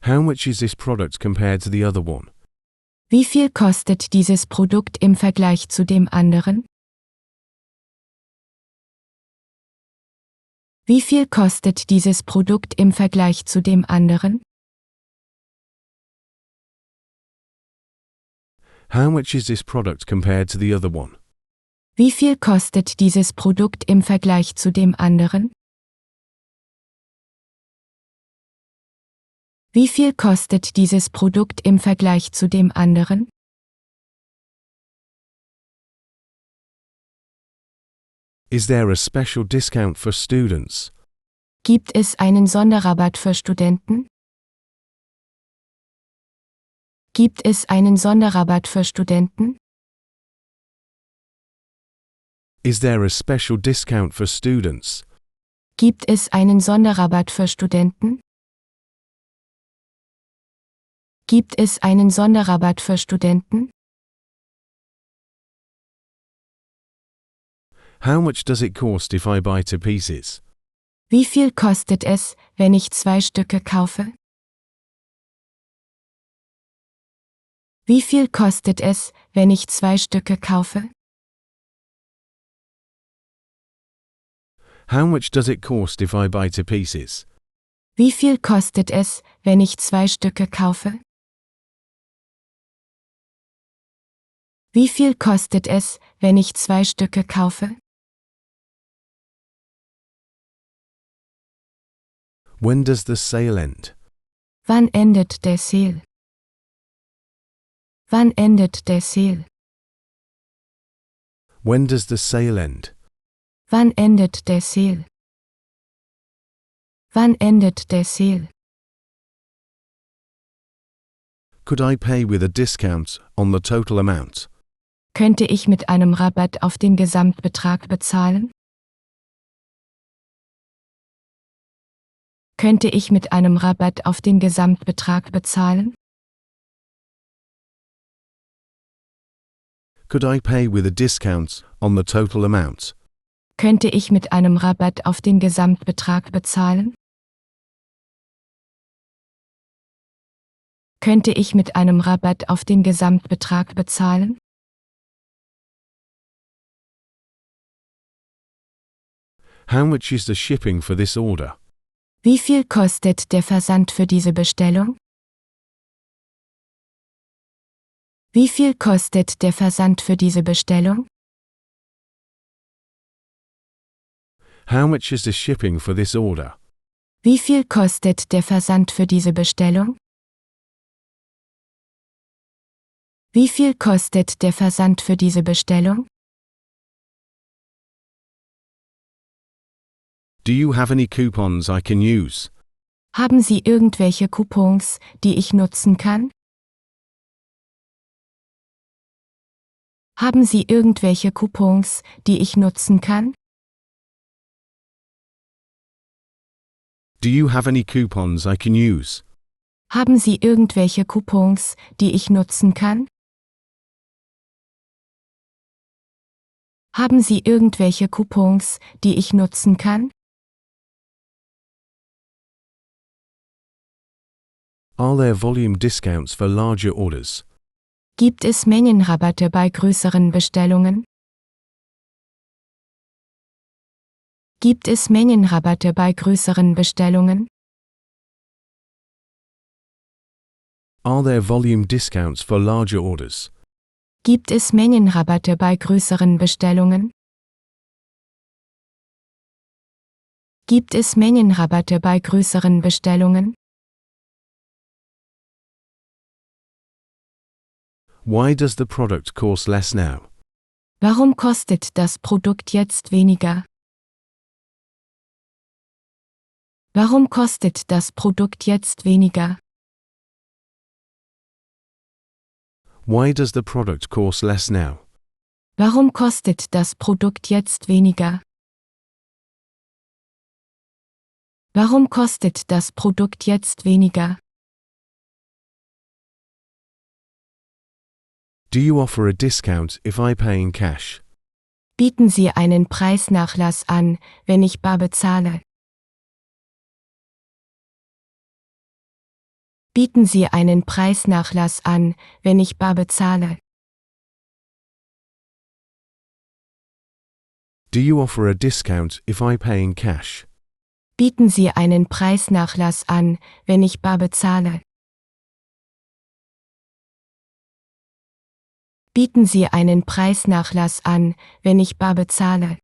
How much is this product compared to the other one? Wie viel kostet dieses Produkt im Vergleich zu dem anderen? Wie viel kostet dieses Produkt im Vergleich zu dem anderen? How much is this product compared to the other one? Wie viel kostet dieses Produkt im Vergleich zu dem anderen? Wie viel kostet dieses Produkt im Vergleich zu dem anderen? Is there a special discount for students? Gibt es einen Sonderrabatt für Studenten? Gibt es einen Sonderrabatt für Studenten? Is there a special discount for students? Gibt es einen Sonderrabatt für Studenten? Gibt es einen Sonderrabatt für Studenten? How much does it cost if I buy 2 pieces? Wie viel kostet es, wenn ich 2 Stücke kaufe? Wie viel kostet es, wenn ich 2 Stücke kaufe? How much does it cost if I buy 2 pieces? Wie viel kostet es, wenn ich 2 Stücke kaufe? Wie viel kostet es, wenn ich 2 Stücke kaufe? When does the sale end? Wann endet der Sale? Wann endet der Sale? When does the sale end? Wann endet der Sale? Wann endet der Sale? Could I pay with a discount on the total amount? Könnte ich mit einem Rabatt auf den Gesamtbetrag bezahlen? Könnte ich mit einem Rabatt auf den Gesamtbetrag bezahlen? Could I pay with a discount on the total amount? Könnte ich mit einem Rabatt auf den Gesamtbetrag bezahlen? Könnte ich mit einem Rabatt auf den Gesamtbetrag bezahlen? How much is the shipping for this order? Wie viel kostet der Versand für diese Bestellung? Wie viel kostet der Versand für diese Bestellung? How much is the shipping for this order? Wie viel kostet der Versand für diese Bestellung? Wie viel kostet der Versand für diese Bestellung? Do you have any coupons I can use? Haben Sie irgendwelche Coupons, die ich nutzen kann? Haben Sie irgendwelche Coupons, die ich nutzen kann? Do you have any coupons I can use? Haben Sie irgendwelche Coupons, die ich nutzen kann? Haben Sie irgendwelche Coupons, die ich nutzen kann? Are there volume discounts for larger orders? Gibt es Mengenrabatte bei größeren Bestellungen? Gibt es Mengenrabatte bei größeren Bestellungen? Are there volume discounts for larger orders? Gibt es Mengenrabatte bei größeren Bestellungen? Gibt es Mengenrabatte bei größeren Bestellungen? Why does the product cost less now? Warum kostet das Produkt jetzt weniger? Warum kostet das Produkt jetzt weniger? Why does the product cost less now? Warum kostet das Produkt jetzt weniger? Warum kostet das Produkt jetzt weniger? Do you offer a discount if I pay in cash? Bieten Sie einen Preisnachlass an, wenn ich bar bezahle? Bieten Sie einen Preisnachlass an, wenn ich bar bezahle? Do you offer a discount if I pay in cash? Bieten Sie einen Preisnachlass an, wenn ich bar bezahle? Bieten Sie einen Preisnachlass an, wenn ich bar bezahle?